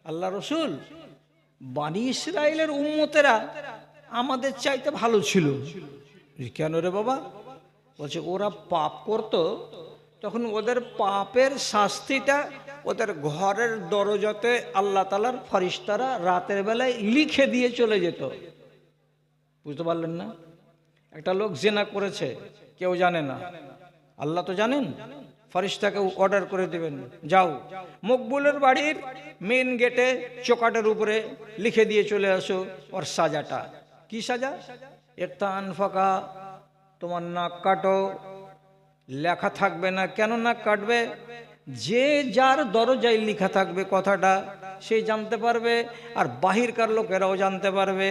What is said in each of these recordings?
আল্লাহ রসুল, বানি ইসরাইলের উম্মতেরা আমাদের চাইতে ভালো ছিল। কেন রে বাবা? বলছে ওরা পাপ করত, তখন ওদের পাপের শাস্তিটা ওদের ঘরের দরজাতে আল্লাহ তাআলার ফেরেশতারা রাতের বেলায় লিখে দিয়ে চলে যেত। বুঝতে পারলেন না? একটা লোক জিনা করেছে, কেউ জানে না, আল্লাহ তো জানেন। ফেরেশতাকে অর্ডার করে দিবেন, যাও মকবুলের বাড়ির মেন গেটে চৌকাটের উপরে লিখে দিয়ে চলে আসো ওর সাজাটা। কি সাজা? একটা আনফাকা, তোমার নাক কাটো। লেখা থাকবে না। কেন নাক কাটবে? যে যার দরজায় লেখা থাকবে কথাটা সে জানতে পারবে, আর বাহিরকার লোকেরাও জানতে পারবে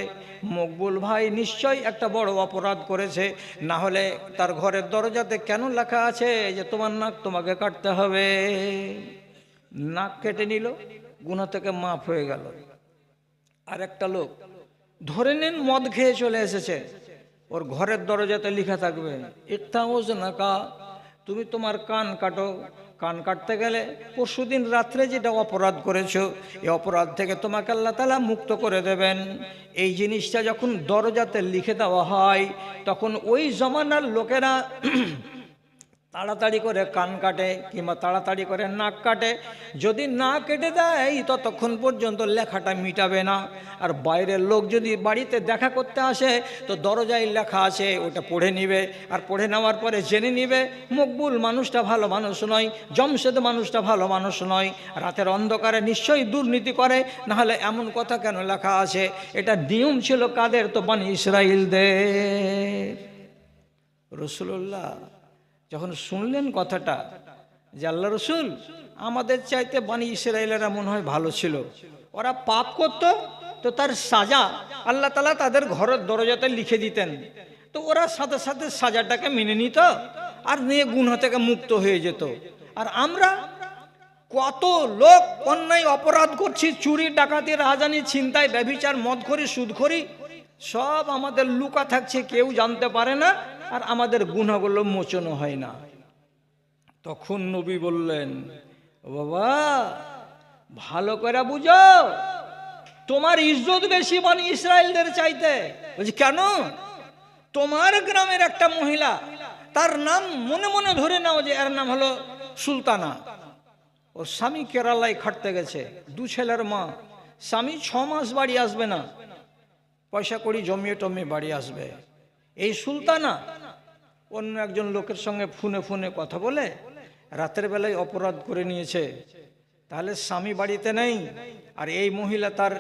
মকবুল ভাই নিশ্চয়ই একটা বড় অপরাধ করেছে, না হলে তার ঘরের দরজাতে কেন লেখা আছে যে তোমার নাক তোমাকে কাটতে হবে। নাক কেটে নিল, গুনাহ থেকে মাফ হয়ে গেল। আর একটা লোক ধরে নেন মদ খেয়ে চলে এসেছে, ওর ঘরের দরজাতে লেখা থাকবে ইত্তাউজ নাকা, তুমি তোমার কান কাটো। কান কাটতে গেলে পরশুদিন রাত্রে যেটা অপরাধ করেছো এই অপরাধ থেকে তোমাকে আল্লাহ তাআলা মুক্ত করে দেবেন। এই জিনিসটা যখন দরজাতে লিখে দেওয়া হয় তখন ওই জমানার লোকেরা তাড়াতাড়ি করে কান কাটে কিংবা তাড়াতাড়ি করে নাক কাটে। যদি না কেটে দেয় ততক্ষণ পর্যন্ত লেখাটা মিটাবে না। আর বাইরের লোক যদি বাড়িতে দেখা করতে আসে তো দরজায় লেখা আছে ওটা পড়ে নিবে, আর পড়ে নেওয়ার পরে জেনে নিবে মকবুল মানুষটা ভালো মানুষ নয়, জমশেদ মানুষটা ভালো মানুষ নয়, রাতের অন্ধকারে নিশ্চয়ই দুর্নীতি করে, নাহলে এমন কথা কেন লেখা আছে। এটা নিয়ম ছিল কাদের? তো বানি ইসরাইলদের। রাসূলুল্লাহ যখন শুনলেন কথাটা যে আল্লাহ রসুল আমাদের চাইতে বানি ইসরাইলেরা মনে হয় ভালো ছিল, ওরা পাপ করত তো তার সাজা আল্লাহ তাআলা তাদের ঘরের দরজাতে লিখে দিতেন, তো ওরা সাথে সাথে সাজাটাকে মেনে নিত আর নিয়ে গুনাহ থেকে মুক্ত হয়ে যেত। আর আমরা কত লোক অন্যায় অপরাধ করছি, চুরি ডাকাতি রাহাজানি ছিনতাই ব্যভিচার মদখোরি সুদখোরি সব আমাদের লুকা থাকছে, কেউ জানতে পারে না, আর আমাদের গুনাহগুলো মোচন হয় না। তখন নবী বললেন, ও বাবা ভালো করে বুঝো, তোমার ইজ্জত বেশি বানি ইসরাইলদের চাইতে। বলছি কেন? তোমার গ্রামের একটা মহিলা, তার নাম মনে মনে ধরে নাও যে এর নাম হলো সুলতানা, ওর স্বামী কেরালায় খাটতে গেছে, 2 ছেলের মা, স্বামী 6 মাস বাড়ি আসবে না, পয়সা কড়ি জমিয়ে টমিয়ে বাড়ি আসবে। এই সুলতানা অন্য একজন লোকের সঙ্গে ফোনে ফোনে কথা বলে রাতের বেলায় অপরাধ করে নিয়েছে। তাহলে স্বামী বাড়িতে নেই, আর এই মহিলা তার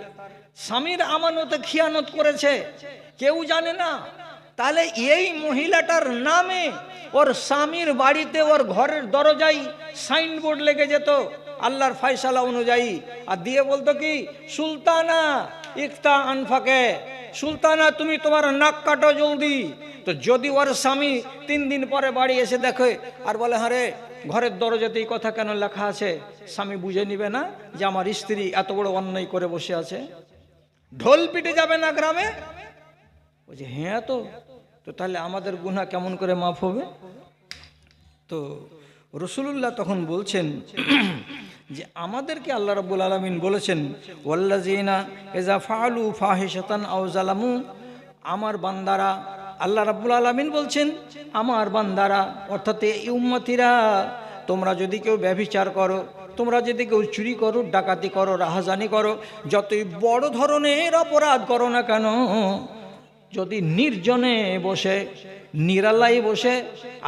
স্বামীর আমানতে খিয়ানত করেছে, কেউ জানে না। তাহলে এই মহিলাটার নামে ওর স্বামীর বাড়িতে ওর ঘরের দরজায় সাইনবোর্ড লেগে যেত আল্লাহর ফয়সালা অনুযায়ী, আর দিয়ে বলতো কি সুলতানা ইকতা আনফাকে, সুলতানা তুমি তোমার নাক কাটো জলদি। তো যদি ওর স্বামী 3 দিন পরে বাড়ি এসে দেখে আর বলে হ্যাঁ রে ঘরের দরজাতে এই কথা কেন লেখা আছে, স্বামী বুঝে নিবে না যে আমার স্ত্রী এত বড় অন্যায় করে বসে আছে? ঢোল পিটে যাবে না গ্রামে? বলছে হ্যাঁ, তো তাহলে আমাদের গুনাহ কেমন করে মাফ হবে? তো রাসূলুল্লাহ তখন বলছেন যে আমাদেরকে আল্লাহ রাব্বুল আলামিন বলেছেন ওয়াল্লাযিনা ইযা ফাআলু ফাহিশাতান আও যালামু, আমার বান্দারা, আল্লাহ রাব্বুল আলামিন বলছেন আমার বান্দারা অর্থাৎ এই উম্মতিরা, তোমরা যদি কেউ ব্যভিচার করো, তোমরা যদি কেউ চুরি করো, ডাকাতি করো, রাহাজানি করো, যতই বড় ধরনের অপরাধ করো না কেন, যদি নির্জনে বসে নিরালায় বসে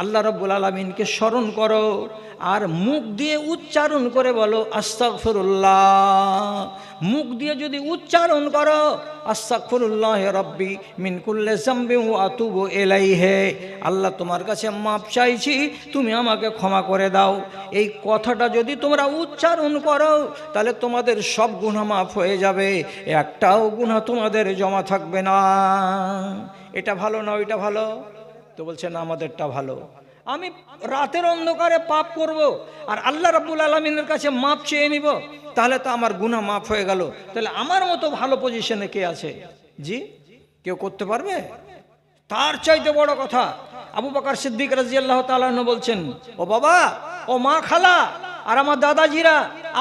আল্লাহ রাব্বুল আলামিনকে স্মরণ করো আর মুখ দিয়ে উচ্চারণ করে বলো আস্তাগফিরুল্লাহ, মুখ দিয়ে যদি উচ্চারণ করো আস্তাগফিরুল্লাহ রাব্বি মিন কুল্লি যামবি ওয়া আতুবু ইলাইহি, আল্লাহ তোমার কাছে মাপ চাইছি, তুমি আমাকে ক্ষমা করে দাও, এই কথাটা যদি তোমরা উচ্চারণ করো তাহলে তোমাদের সব গুনাহ মাফ হয়ে যাবে, একটাও গুনাহ তোমাদের জমা থাকবে না। এটা ভালো না ওইটা ভালো? তো বলছে না আমাদেরটা ভালো। আমি রাতের অন্ধকারে পাপ করব আর আল্লাহ রাব্বুল আলামিনের কাছে মাপ চেয়ে নিব, তাহলে তো আমার গুনাহ মাফ হয়ে গেল। তাহলে আমার মতো ভালো পজিশনে কে আছে? জি, কেউ করতে পারবে? তার চাইতে বড় কথা আবু বকর সিদ্দিক রাদিয়াল্লাহু তাআলা আনহু বলছেন, ও বাবা, ও মা খালা, আর আমার দাদাজিরা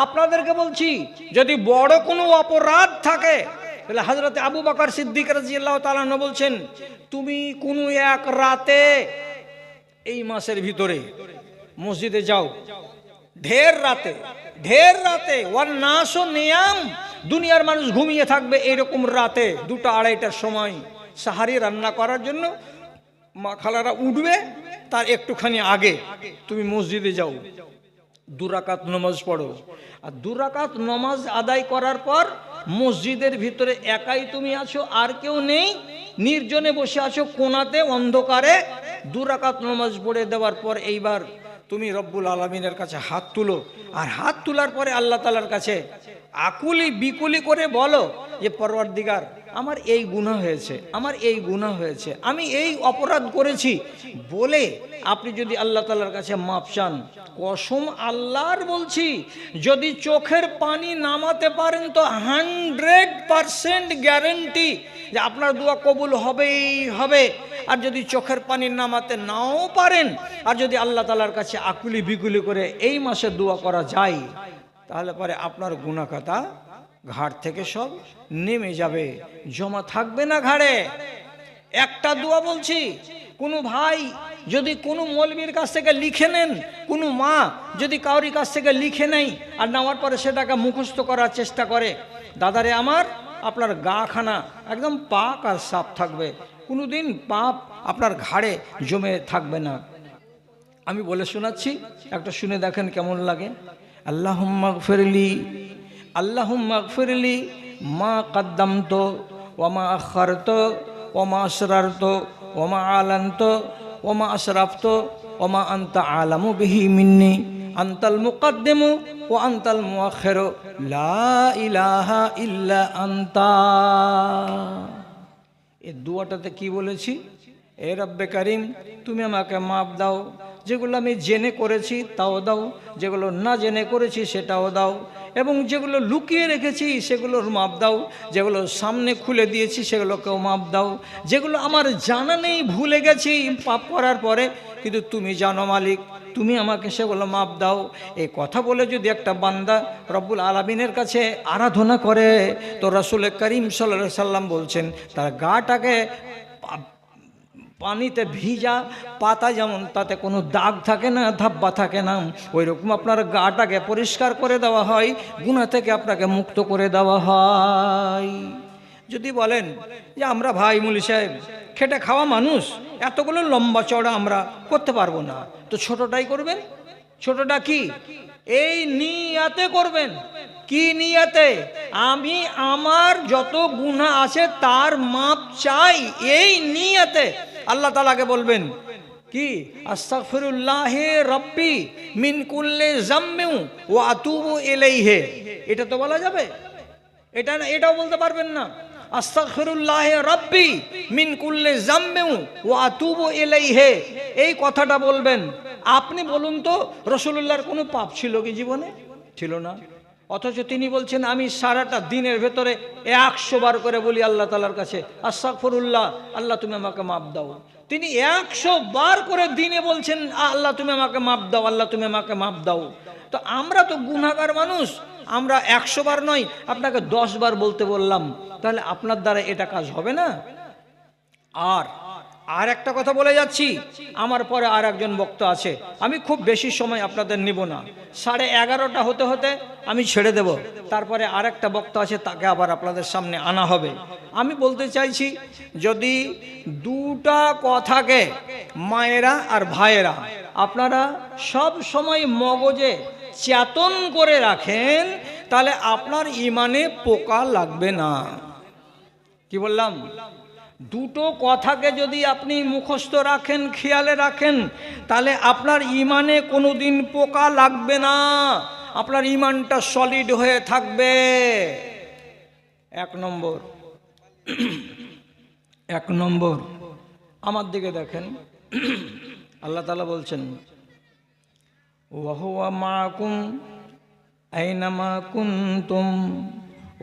আপনাদেরকে বলছি, যদি বড় কোনো অপরাধ থাকে তাহলে হযরত আবু বকর সিদ্দিক রাদিয়াল্লাহু তাআলা আনহু বলছেন, তুমি কোনো এক রাতে এই মাসের ভিতরে মসজিদে যাও, ঢের রাতে ওয়ান নাসু নিয়াম, দুনিয়ার মানুষ ঘুমিয়ে থাকবে, এরকম রাতে 2টা 2:30টার সময় সাহারি রান্না করার জন্য মা খালারা উঠবে, তার একটুখানি আগে তুমি মসজিদে যাও, 2 রাকাত নামাজ পড়ো। আর 2 রাকাত নামাজ আদায় করার পর মসজিদের ভিতরে একাই তুমি আছো, আর কেউ নেই, নির্জনে বসে আছো কোণাতে অন্ধকারে। 2 রাকাত নামাজ পড়ে দেওয়ার পর এইবার তুমি রব্বুল আলামিনের কাছে হাত তুলো, আর হাত তোলার পরে আল্লাহ তাআলার কাছে আকুলি বিকুলি করে বলো যে পরওয়ারদিগার, আমার এই গুনাহ হয়েছে, আমার এই গুনাহ হয়েছে, আমি এই অপরাধ করেছি বলে আপনি যদি আল্লাহ তাআলার কাছে মাপ চান, কসম আল্লাহর বলছি, যদি চোখের পানি নামাতে পারেন তো 100% গ্যারান্টি যে আপনার দোয়া কবুল হবেই হবে। আর যদি চোখের পানি নামাতে নাও পারেন, আর যদি আল্লাহ তাআলার কাছে আকুলি বিকুলি করে এই মাসে দোয়া করা যায়, তাহলে পরে আপনার গুনাহ খাতা ঘাট থেকে সব নেমে যাবে, জমা থাকবে না ঘাড়ে। একটা দোয়া বলছি, কোনো ভাই যদি কোনো মৌলবীর কাছ থেকে লিখে নেন, কোনো মা যদি কাউরি কাছ থেকে লিখে নেই আর নেওয়ার পরে সেটাকে মুখস্থ করার চেষ্টা করে, দাদারে আমার, আপনার গাখানা একদম পাক আর সাফ থাকবে, কোনোদিন পাপ আপনার ঘাড়ে জমে থাকবে না। আমি বলে শোনাচ্ছি, একটা শুনে দেখেন কেমন লাগে। আল্লাহুম্মা গফিরলি, আল্লাহুম্মা গফিরলি মা কদ্দামতু ওয়া মা আখারতু ওয়া মা আসরারতু ওয়া মা আলানতু ওয়া মা আসরাফতু ওয়া মা আনতা আলামু বিহি মিন্নি, আনতাল মুকদ্দিমু ওয়া আনতাল মুআখিরু, লা ইলাহা ইল্লা আনতা। এই দোয়াটাতে কি বলেছি? এ রব্বে কারিম, তুমি আমাকে মাপ দাও, যেগুলো আমি জেনে করেছি তাও দাও, যেগুলো না জেনে করেছি সেটাও দাও, এবং যেগুলো লুকিয়ে রেখেছি সেগুলোর মাপ দাও, যেগুলো সামনে খুলে দিয়েছি সেগুলোকেও মাপ দাও, যেগুলো আমার জানা নেই ভুলে গেছি পাপ করার পরে, কিন্তু তুমি জানো মালিক, তুমি আমাকে সেগুলো মাপ দাও। এই কথা বলে যদি একটা বান্দা রব্বুল আলামিনের কাছে আরাধনা করে, তো রাসূল করিম সাল্লাল্লাহু আলাইহি সাল্লাম বলছেন তার গাটাকে পানিতে ভিজা পাতা যেমন তাতে কোনো দাগ থাকে না, ধাব্বা থাকে না, ওই রকম আপনার গাটাকে পরিষ্কার করে দেওয়া হয়, গুনাহ থেকে আপনাকে মুক্ত করে দেওয়া হয়। যদি বলেন যে আমরা ভাই মুলি সাহেব খেটে খাওয়া মানুষ, এতগুলো লম্বা চওড়া আমরা করতে পারবো না, তো ছোটটাই করবেন। ছোটটা কি? এই নিয়াতে করবেন। কি নিয়াতে? আমি আমার যত গুনাহ আছে তার মাপ চাই, এই নিয়াতে আল্লাহ তাআলাকে বলবেন কি, আস্তাগফিরুল্লাহি রাব্বি মিন কুল্লি যামমি ওয়া আতুবু ইলাইহি। এটা তো বলা যাবে? এটা না, এটাও বলতে পারবেন না। আস্তাগফিরুল্লাহি রাব্বি মিন কুল্লি যামমি ওয়া আতুবু ইলাইহি, এই কথাটা বলবেন। আপনি বলুন তো, রাসূলুল্লাহর কোনো পাপ ছিল কি জীবনে? ছিল না। অথচ তিনি বলছেন আমি সারাটা দিনের ভেতরে 100 বার করে বলি আল্লাহ তাআলার কাছে, আস্তাগফিরুল্লাহ, আল্লাহ তুমি আমাকে মাফ দাও। তিনি 100 বার করে দিনে বলছেন আল্লাহ তুমি আমাকে মাফ দাও, আল্লাহ তুমি আমাকে মাফ দাও। তো আমরা তো গুনাহগার মানুষ, আমরা 100 বার নয়, আপনাকে 10 বার বলতে বললাম, তাহলে আপনার দ্বারা এটা কাজ হবে না। আর একটা কথা বলে যাচ্ছি, আমার পরে আর একজন বক্তা আছে, আমি খুব বেশি সময় আপনাদের নিব না, 11:30 হতে হতে আমি ছেড়ে দেব, তারপরে আর একটা বক্তা আছে, তাকে আবার আপনাদের সামনে আনা হবে। আমি বলতে চাইছি, যদি 2টা কথাকে মায়েরা আর ভাইয়েরা আপনারা সব সময় মগজে চেতন করে রাখেন, তাহলে আপনার ইমানে পোকা লাগবে না। কি বললাম? 2টো কথাকে যদি আপনি মুখস্থ রাখেন, খেয়ালে রাখেন, তাহলে আপনার ইমানে কোনোদিন পোকা লাগবে না, আপনার ইমানটা সলিড হয়ে থাকবে। 1 নম্বর আমার দিকে দেখেন, আল্লাহ তাআলা বলছেন ওয়া হুয়া মাআকুম আইনামা কুনতুম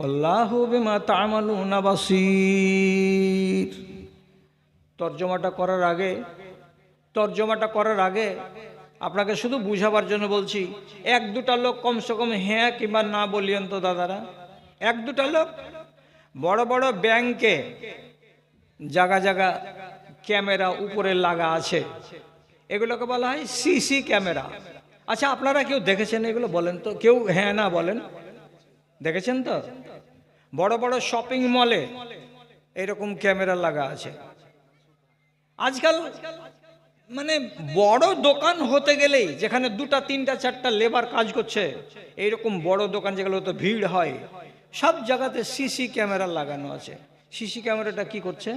আল্লাহু বিমা তা'মালুনা বাসীর। তর্জমাটা করার আগে আপনাকে শুধু বুঝাবার জন্য বলছি। এক দুটা লোক কমসে কম হ্যাঁ কিংবা না বলিয়েন তো দাদারা। এক দুটা লোক। বড় বড় ব্যাংকে জায়গা জায়গা ক্যামেরা উপরে লাগা আছে, এগুলোকে বলা হয় সিসি ক্যামেরা। আচ্ছা, আপনারা কেউ দেখেছেন এগুলো? বলেন তো, কেউ হ্যাঁ না বলেন। দেখেছেন তো? বড় বড় শপিং মলে এরকম ক্যামেরা লাগা আছে। আজকাল মানে বড় দোকান হতে গেলেই, যেখানে দুটা তিনটা চারটা লেবার কাজ করছে, এইরকম বড় দোকান যেগুলো তো ভিড় হয়, সব জায়গাতে সিসি ক্যামেরা লাগানো আছে। সিসি ক্যামেরাটা কি করছে?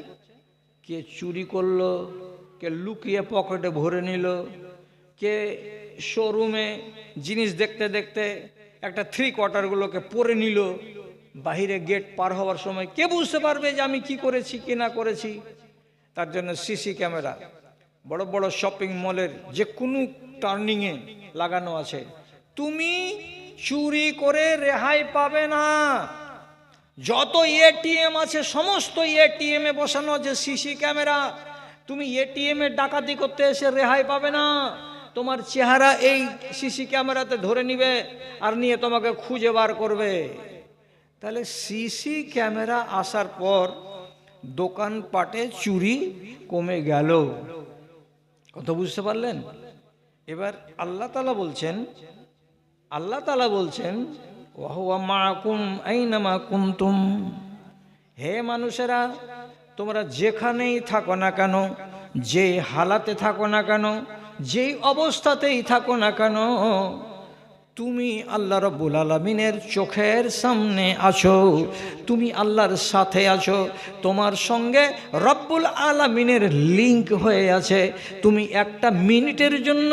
কে চুরি করলো, কে লুকিয়ে পকেটে ভরে নিল, কে শোরুমে জিনিস দেখতে দেখতে একটা 3/4 পরে নিল, বাহিরে গেট পার হওয়ার সময় কে বুঝতে পারবে যে আমি কি করেছি কি না করেছি? তার জন্য সিসি ক্যামেরা বড় বড় শপিং মলের যে কোনো টার্নিংয়ে লাগানো আছে। তুমি চুরি করে রেহাই পাবে না। যত এটিএম আছে সমস্ত এটিএম এ বসানো আছে সিসি ক্যামেরা। তুমি এটিএম এ ডাকাতি করতে এসে রেহাই পাবে না। তোমার চেহারা এই সিসি ক্যামেরাতে ধরে নিবে আর নিয়ে তোমাকে খুঁজে বার করবে। তাহলে সিসি ক্যামেরা আসার পর দোকানপাটে চুরি কমে গেল। কথা বুঝতে পারলেন? এবার আল্লাহ তাআলা বলছেন ওয়াহুয়া মাআকুম আইনামা কুনতুম। হে মানুষেরা, তোমরা যেখানেই থাকো না কেন, যে হালাতে থাকো না কেন, যেই অবস্থাতেই থাকো না কেন, তুমি আল্লাহ রাব্বুল আলামিনের চোখের সামনে আছো, তুমি আল্লাহর সাথে আছো, তোমার সঙ্গে রব্বুল আলামিনের লিংক হয়ে আছে। তুমি একটা মিনিটের জন্য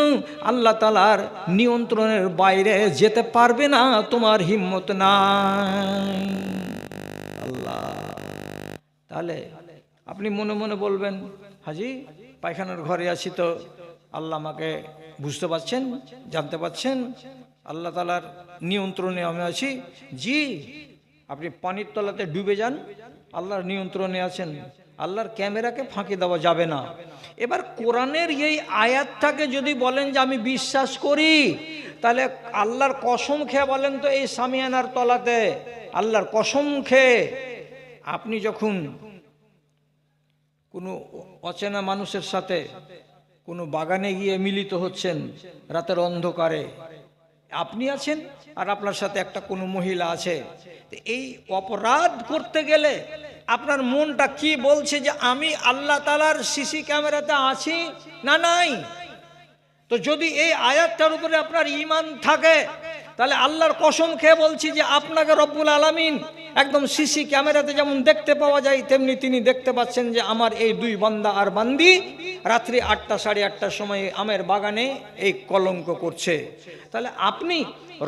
আল্লাহ তাআলার নিয়ন্ত্রণের বাইরে যেতে পারবে না, তোমার হিম্মত নাই। আল্লাহ। তাহলে আপনি মনে মনে বলবেন, হাজি পায়খানার ঘরে আছি তো আল্লাহ আমাকে বুঝতে পারছেন, জানতে পারছেন, আল্লাহ তাআলার নিয়ন্ত্রণে আমি আছি। জি, আপনি পানির তলাতে ডুবে যান, আল্লাহর নিয়ন্ত্রণে আছেন। আল্লাহর ক্যামেরাকে ফাঁকি দেওয়া যাবে না। এবার কোরআনের এই আয়াতটাকে যদি বলেন যে আমি বিশ্বাস করি, তাহলে আল্লাহর কসম খেয়ে বলেন তো, এই সামিয়ানার তলাতে আল্লাহর কসম খেয়ে আপনি যখন কোনো অচেনা মানুষের সাথে কোনো বাগানে গিয়ে মিলিত হচ্ছেন রাতের অন্ধকারে, আপনি আছেন আর আপনার সাথে একটা কোনো মহিলা আছে, এই অপরাধ করতে গেলে আপনার মনটা কি বলছে যে আমি আল্লাহ তাআলার সিসি ক্যামেরাতে আছি না নাই? তো যদি এই আয়াতটার উপরে আপনার ঈমান থাকে, তাহলে আল্লাহর কসম খেয়ে বলছি যে আপনাকে রব্বুল আলামিন একদম সিসি ক্যামেরাতে যেমন দেখতে পাওয়া যায়, তেমনি তিনি দেখতে পাচ্ছেন যে আমার এই দুই বান্দা আর বান্দি রাত্রি 8টা 8:30টার সময় আমের বাগানে এই কলঙ্ক করছে। তাহলে আপনি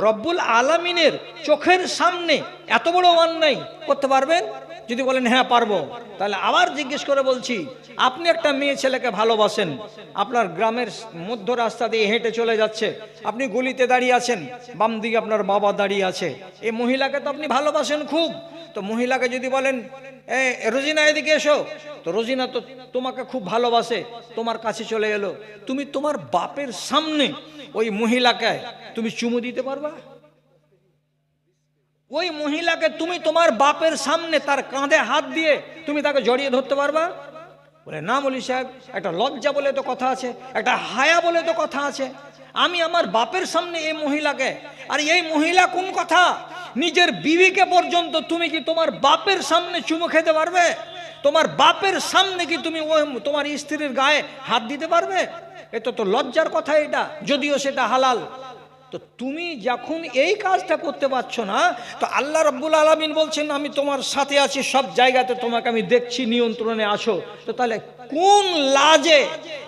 রব্বুল আলামিনের চোখের সামনে এত বড় অন্যায় করতে পারবেন? যদি বলেন হ্যাঁ পারবো, তাহলে আবার জিজ্ঞেস করে বলছি, আপনি একটা মেয়ে ছেলেকে ভালোবাসেন, আপনার গ্রামের মধ্য রাস্তা দিয়ে হেঁটে চলে যাচ্ছে, আপনি গলিতে দাঁড়িয়ে আছেন, বাম দিকে আপনার বাবা দাঁড়িয়ে আছে, এই মহিলাকে তো আপনি ভালোবাসেন খুব। তো মহিলাকে যদি বলেন রোজিনা এদিকে এসো, তো রোজিনা তো তোমাকে খুব ভালোবাসে, তোমার কাছে চলে এলো, তুমি তোমার বাপের সামনে ওই মহিলাকে তুমি চুমু দিতে পারবা? ওই মহিলাকে তুমি তোমার বাপের সামনে তার কাঁধে হাত দিয়ে তুমি তাকে জড়িয়ে ধরতে পারবা? বলে না মৌলভী সাহেব, একটা লজ্জা বলে তো কথা আছে, একটা হায়া বলে তো কথা আছে। আমি আমার বাপের সামনে এই মহিলাকে, আর এই মহিলা কোন কথা, নিজের বিবিকে পর্যন্ত তুমি কি তোমার বাপের সামনে চুমু খেতে পারবে? তোমার বাপের সামনে কি তুমি তোমার স্ত্রীর গায়ে হাত দিতে পারবে? এটা তো লজ্জার কথা, এটা যদিও সেটা হালাল। তো তুমি যখন এই কাজটা করতে পারছো না, তো আল্লাহ রাব্বুল আলামিন বলছেন আমি তোমার সাথে আছি, সব জায়গাতে তোমাকে আমি দেখছি, নিয়ন্ত্রণে আছো। তো তাহলে কোন লাজে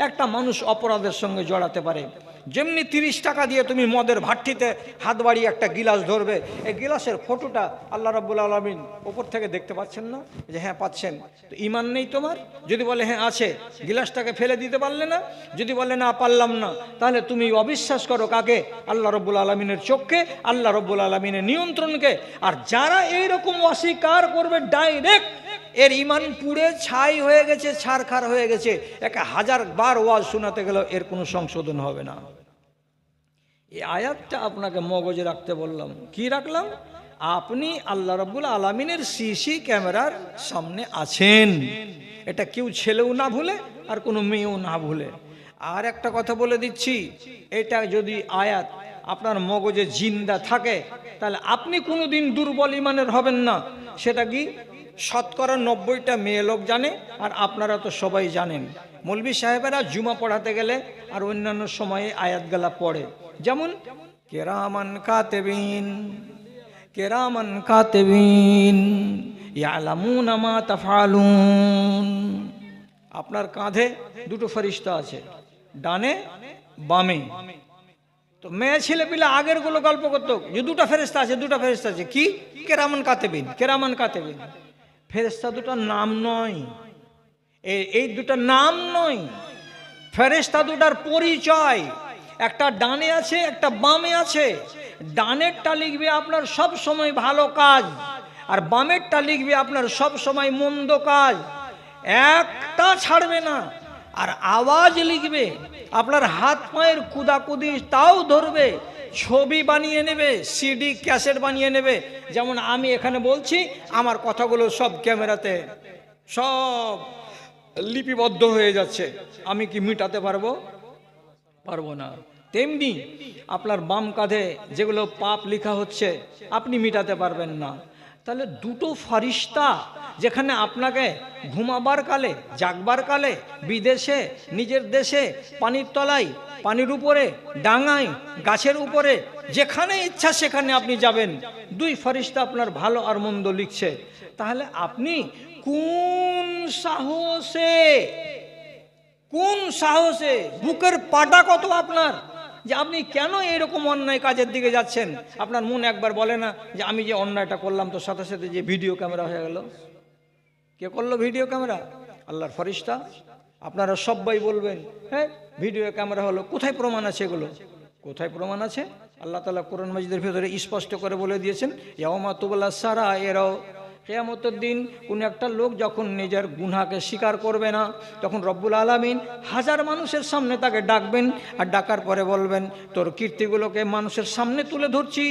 একটা মানুষ অপরাধের সঙ্গে জড়াতে পারে? যেমনি 30 টাকা দিয়ে তুমি মদের ভাট্টিতে হাত বাড়িয়ে একটা গিলাস ধরবে, এই গিলাসের ফটোটা আল্লাহ রাব্বুল আলামিন ওপর থেকে দেখতে পাচ্ছেন না? যে হ্যাঁ পাচ্ছেন। তো ঈমান নেই তোমার? যদি বলে হ্যাঁ আছে, গিলাসটাকে ফেলে দিতে পারলে না? যদি বলে না পারলাম না, তাহলে তুমি অবিশ্বাস করো কাকে? আল্লাহ রাব্বুল আলামিনের চোখকে, আল্লাহ রাব্বুল আলামিনের নিয়ন্ত্রণকে। আর যারা এইরকম অস্বীকার করবে ডাইরেক্ট, এর ঈমান পুড়ে ছাই হয়ে গেছে, ছারখার হয়ে গেছে। 1000 বার ওয়াজ শোনাতে গেলেও এর কোনো সংশোধন হবে না। এই আয়াতটা আপনাকে মগজে রাখতে বললাম। কি রাখলাম? আপনি আল্লাহ রাব্বুল আলামিনের সিসি ক্যামেরার সামনে আছেন, এটা কেউ ছেলেও না ভুলে আর কোনো মেয়েও না ভুলে। আর একটা কথা বলে দিচ্ছি, এটা যদি আয়াত আপনার মগজে জিন্দা থাকে তাহলে আপনি কোনোদিন দুর্বল ইমানের হবেন না। সেটা কি? শতকরা 90টা মেয়ে লোক জানে, আর আপনারা তো সবাই জানেন। মৌলভী সাহেবেরা জুমা পড়াতে গেলে আর অন্যান্য সময়ে আয়াতগুলা পড়ে, যেমন কেরামান কাতেবিন, কেরামান কাতেবিন ইয়ালামুনা মা তাফআলুন। আপনার কাঁধে দুটো ফেরেশতা আছে, ডানে বামে। তো মেয়ে ছেলে পিলে আগের গুলো গল্প করতো যে দুটো ফেরেশতা আছে, দুটো ফেরেশতা আছে। কি? কেরামান কাতেবিন, কেরামান কাতেবিন। ফেরেশতা দুটো নাম নয়, এই দুটো নাম নয়, ফেরেশতা দুটার পরিচয়। একটা ডানে আছে, একটা বামে আছে। ডানেরটা লিখবে আপনার সব সময় ভালো কাজ, আর বামেরটা লিখবে আপনার সব সময় মন্দ কাজ। একটা ছাড়বে না। আর আওয়াজ লিখবে, আপনার হাত পায়ের কুদাকুদি তাও ধরবে, ছবি বানিয়ে নেবে, সিডি ক্যাসেট বানিয়ে নেবে। যেমন আমি এখানে বলছি, আমার কথাগুলো সব ক্যামেরাতে সব লিপিবদ্ধ হয়ে যাচ্ছে। আমি কি মিটাতে পারবো? পারবো না। তেমনি আপনার বাম কাঁধে যেগুলো পাপ লেখা হচ্ছে আপনি মিটাতে পারবেন না। তাহলে দুটো ফেরেশতা যেখানে আপনাকে ঘুমাবার কালে, জাগবার কালে, বিদেশে, নিজের দেশে, পানির তলায়, পানির উপরে, ডাঙায়, গাছের উপরে, যেখানে ইচ্ছা সেখানে আপনি যাবেন, দুই ফেরেশতা আপনার ভালো আর মন্দ লিখছে। তাহলে আপনি কোন সাহসে, কোন সাহসে, বুকের পাটা কত আপনার, যে আপনি কেন এরকম অন্যায় কাজের দিকে যাচ্ছেন? আপনার মন একবার বলে না যে আমি যে অন্যায়টা করলাম তো সাথে সাথে যে ভিডিও ক্যামেরা হয়ে গেল? কে করলো ভিডিও ক্যামেরা? আল্লাহর ফেরেশতা। আপনারা সবাই বলবেন হ্যাঁ ভিডিও ক্যামেরা হলো, কোথায় প্রমাণ আছে এগুলো? কোথায় প্রমাণ আছে? আল্লাহ তাআলা কোরআন মাজিদের ভিতরে স্পষ্ট করে বলে দিয়েছেন, ইয়াউমা তুবলা সারায়ের। কিয়ামতের দিন কোন একটা লোক যখন নিজের গুনাহকে স্বীকার করবে না, তখন রব্বুল আলামিন হাজার মানুষের সামনে তাকে ডাকবেন, আর ডাকার পরে বলবেন তোর কীর্তিগুলোকে মানুষের সামনে তুলে ধরছি,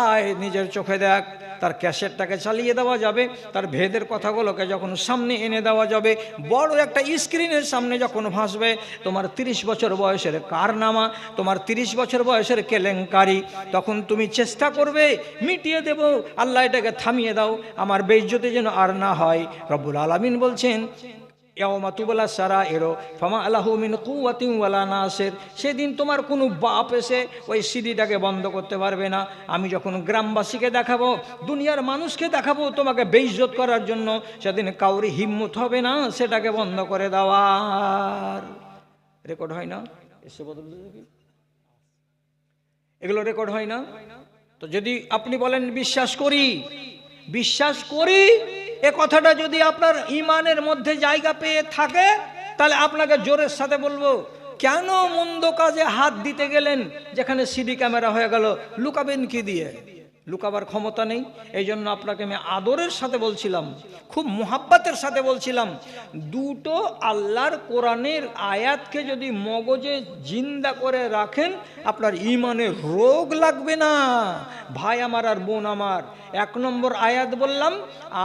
আয় নিজের চোখে দেখ। তার ক্যাসেটটাকে চালিয়ে দেওয়া যাবে, তার ভেদের কথাগুলোকে যখন সামনে এনে দেওয়া যাবে, বড় একটা স্ক্রিনের সামনে যখন ভাসবে তোমার 30 বছর বয়সের কারনামা, তোমার 30 বছর বয়সের কেলেঙ্কারি, তখন তুমি চেষ্টা করবে মিটিয়ে দেব, আল্লাহ এটাকে থামিয়ে দাও, আমার বেইজ্জতি যেন আর না হয়। রব্বুল আলামিন বলছেন ইয়াউমা তুবলা সারায়ের ফামা আলাহু মিন কুওয়াতিন ওয়ালা নাসির। সেদিন তোমার কোনো বাপ এসে ওই সিডিটাকে বন্ধ করতে পারবে না। আমি যখন গ্রামবাসীকে দেখাবো, দুনিয়ার মানুষকে দেখাবো তোমাকে বেইজ্জত করার জন্য, সেদিন কাউরি হিম্মত হবে না সেটাকে বন্ধ করে দেওয়ার। রেকর্ড হয় না? এসে বদল দেখি, এগুলো রেকর্ড হয় না? তো যদি আপনি বলেন বিশ্বাস করি, বিশ্বাস করি, এ কথাটা যদি আপনার ইমানের মধ্যে জায়গা পেয়ে থাকে, তাহলে আপনাকে জোরের সাথে বলবো, কেন মন্দ কাজে হাত দিতে গেলেন? যেখানে সিডি ক্যামেরা হয়ে গেল, লুকাবেন কি দিয়ে? লুকাবার ক্ষমতা নেই। এই জন্য আপনাকে আমি আদরের সাথে বলছিলাম, খুব মোহাব্বতের সাথে বলছিলাম, দুটো আল্লাহর কোরআনের আয়াতকে যদি মগজে জিন্দা করে রাখেন, আপনার ইমানের রোগ লাগবে না। ভাই আমার আর বোন আমার, 1 নম্বর আয়াত বললাম,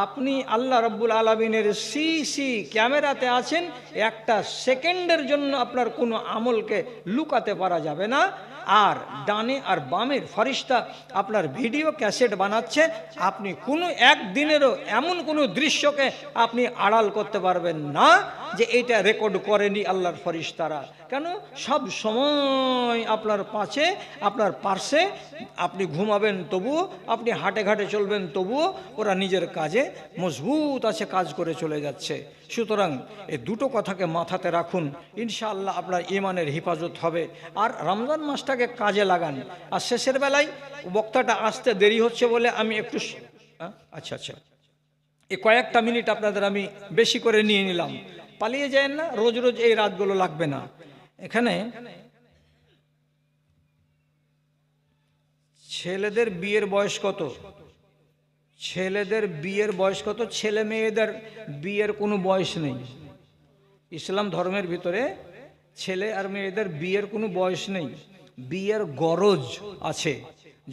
আপনি আল্লাহ রাব্বুল আলামিনের সিসি ক্যামেরাতে আছেন, একটা সেকেন্ডের জন্য আপনার কোনো আমলকে লুকাতে পারা যাবে না। আর ডানে আর বামের ফেরেশতা আপনার ভিডিও ক্যাসেট বানাচ্ছে, আপনি কোনো একদিনেরও এমন কোনো দৃশ্যকে আপনি আড়াল করতে পারবেন না যে এটা রেকর্ড করেনি আল্লাহর ফেরেশতারা। কেন? সব সময় আপনার পাশে, আপনার পার্শ্বে, আপনি ঘুমাবেন তবুও, আপনি হাটে ঘাটে চলবেন তবুও ওরা নিজের কাজে মজবুত আছে, কাজ করে চলে যাচ্ছে। সুতরাং এই দুটো কথাকে মাথাতে রাখুন, ইনশাআল্লাহ আপনার ইমানের হেফাজত হবে। আর রমজান মাসটাকে কাজে লাগান। আর শেষের বেলায় বক্তাটা আসতে দেরি হচ্ছে বলে আমি একটু আচ্ছা এই কয়েকটা মিনিট আপনাদের আমি বেশি করে নিয়ে নিলাম। পালিয়ে যায় না, রোজ রোজ এই রাতগুলো লাগবে না। এখানে ছেলেদের বিয়ের বয়স কত? ছেলেদের বিয়ের বয়স কত? ছেলে মেয়েদের বিয়ের কোনো বয়স নেই। ইসলাম ধর্মের ভিতরে ছেলে আর মেয়েদের বিয়ের কোনো বয়স নেই। বিয়ের গরজ আছে,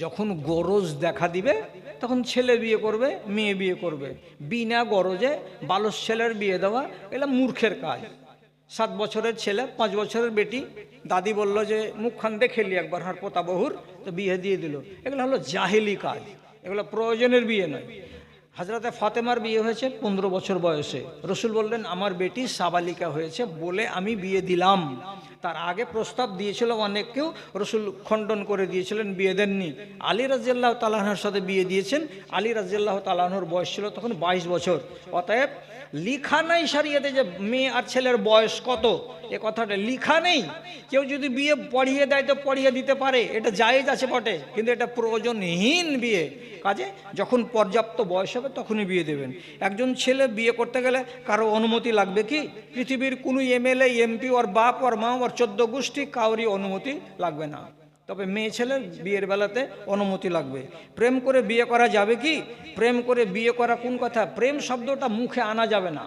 যখন গরজ দেখা দিবে তখন ছেলে বিয়ে করবে, মেয়ে বিয়ে করবে। বিনা গরজে বালক ছেলের বিয়ে দেওয়া এটা মূর্খের কাজ। 7 বছরের ছেলে 5 বছরের বেটি, দাদি বলল যে মুখখান দেখেলি একবার হার পোতা বহুর, তো বিয়ে দিয়ে দিল। এগুলো হলো জাহেলি কাজ, এগুলো প্রয়োজনের বিয়ে নয়। হযরতে ফাতেমার বিয়ে হয়েছে 15 বছর বয়সে। রসুল বললেন আমার বেটি সাবালিকা হয়েছে বলে আমি বিয়ে দিলাম। তার আগে প্রস্তাব দিয়েছিল অনেককেও, রসুল খণ্ডন করে দিয়েছিলেন, বিয়ে দেননি। আলী রাদিয়াল্লাহু তাআলা আনহুর সাথে বিয়ে দিয়েছেন। আলী রাদিয়াল্লাহু তাআলা আনহুর বয়স ছিল তখন 22 বছর। অতএব লিখা নাই শরীয়তে যে মেয়ে আর ছেলের বয়স কত, এ কথাটা লিখা নেই। কেউ যদি বিয়ে পড়িয়ে দেয় তো পড়িয়ে দিতে পারে, এটা জায়েজ আছে বটে, কিন্তু এটা প্রয়োজনহীন বিয়ে। কাজে যখন পর্যাপ্ত বয়স হবে তখনই বিয়ে দেবেন। একজন ছেলে বিয়ে করতে গেলে কারো অনুমতি লাগবে কি? পৃথিবীর কোনো এমএলএ, এমপি, ওর বাপ, ওর মা, ওর 14 গোষ্ঠী কাউরই অনুমতি লাগবে না। তবে মেয়ে ছেলের বিয়ের বেলাতে অনুমতি লাগবে। প্রেম করে বিয়ে করা যাবে কি? প্রেম করে বিয়ে করা কোন কথা? প্রেম শব্দটা মুখে আনা যাবে না।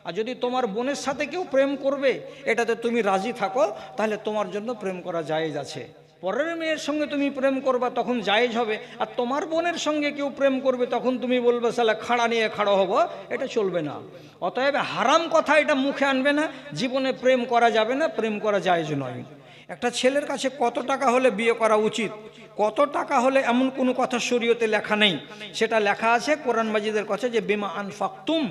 আর যদি তোমার বোনের সাথে কেউ প্রেম করবে এটাতে তুমি রাজি থাকো, তাহলে তোমার জন্য প্রেম করা জায়েজ আছে। পরের মেয়ের সঙ্গে তুমি প্রেম করবা তখন জায়েজ হবে। আর তোমার বোনের সঙ্গে কেউ প্রেম করবে তখন তুমি বলবে শালা খাড়া নিয়ে খাড়া হবো, এটা চলবে না। অতএব হারাম কথা এটা মুখে আনবে না। জীবনে প্রেম করা যাবে না, প্রেম করা জায়েজ নয়। একটা ছেলের কাছে কত টাকা হলে বিয়ে করা উচিত, কত টাকা হলে এমন কোনো কথা শরীয়তে লেখা নেই। সেটা লেখা আছে কোরআন মাজিদের কাছে যে বিমা আনফাকতুম।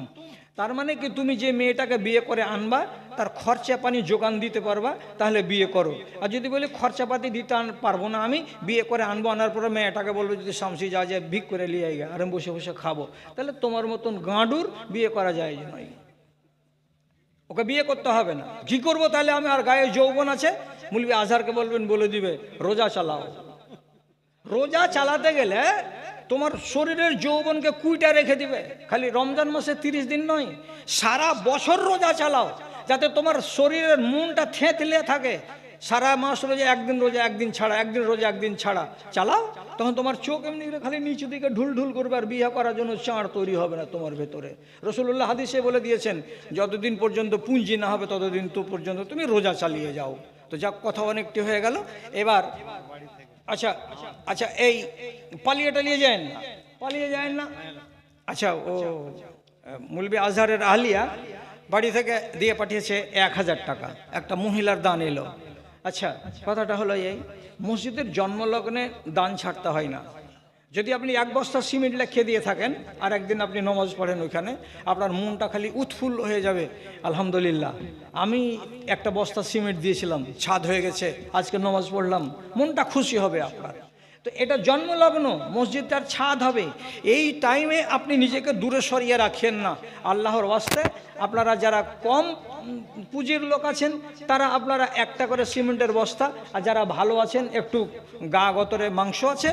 তার মানে কি তুমি যে মেয়েটাকে বিয়ে করে আনবা তার খরচা পানি যোগান দিতে পারবা, তাহলে বিয়ে করো। আর যদি বলি খরচাপাতি দিতে পারবো না, আমি বিয়ে করে আনবো, আনার পরে মেয়েটাকে বলবো যদি শামসি যা যায় ভিক করে লিয়ে আইগা আর আমি বসে বসে খাবো, তাহলে তোমার মতন গাঁডুর বিয়ে করা যায় নয়। ওকে বিয়ে করতে হবে না। কি করবো তাহলে আমি? আর গায়ে যৌবন আছে, মুলবি আজহারকে বলবেন বলে দিবে রোজা চালাও। রোজা চালাতে গেলে তোমার শরীরের যৌবনকে কুইটা রেখে দিবে। খালি রমজান মাসে 30 দিন নয়, সারা বছর রোজা চালাও, যাতে তোমার শরীরের মনটা থেঁতলে থাকে। সারা মাস রোজা, একদিন রোজা একদিন ছাড়া, একদিন রোজা একদিন ছাড়া চালাও, তখন তোমার চোখ এমনি খালি নিচু দিকে ঢুল ঢুল করবে, আর বিয়ে করার জন্য চাঁড় তৈরি হবে না তোমার ভেতরে। রাসূলুল্লাহ হাদিসে বলে দিয়েছেন যতদিন পর্যন্ত পুঁজি না হবে ততদিন তো পর্যন্ত তুমি রোজা চালিয়ে যাও। তো যাক, কথা অনেকটি হয়ে গেল। এবার আচ্ছা আচ্ছা, এই পালিয়ে টালিয়ে যায় না, পালিয়ে যায় না। আচ্ছা, ও মুলবি আজহারের আহলিয়া বাড়ি থেকে দিয়ে পাঠিয়েছে 1000 টাকা, একটা মহিলার দান এলো। আচ্ছা, কথাটা হলো এই, মসজিদের জন্মলগ্নে দান ছাড়তে হয় না। যদি আপনি 1 বস্তা সিমেন্ট লিখে দিয়ে থাকেন আর একদিন আপনি নমাজ পড়েন ওইখানে, আপনার মনটা খালি উৎফুল্ল হয়ে যাবে। আলহামদুলিল্লাহ, আমি 1 বস্তা সিমেন্ট দিয়েছিলাম, ছাদ হয়ে গেছে, আজকে নমাজ পড়লাম, মনটা খুশি হবে আপনার। তো এটা জন্মলগ্ন, মসজিদটার ছাদ হবে। এই টাইমে আপনি নিজেকে দূরে সরিয়ে রাখেন না। আল্লাহর ওয়াস্তে আপনারা যারা কম পুঁজির লোক আছেন তারা আপনারা 1টা করে সিমেন্টের বস্তা, আর যারা ভালো আছেন একটু গা গতরে মাংস আছে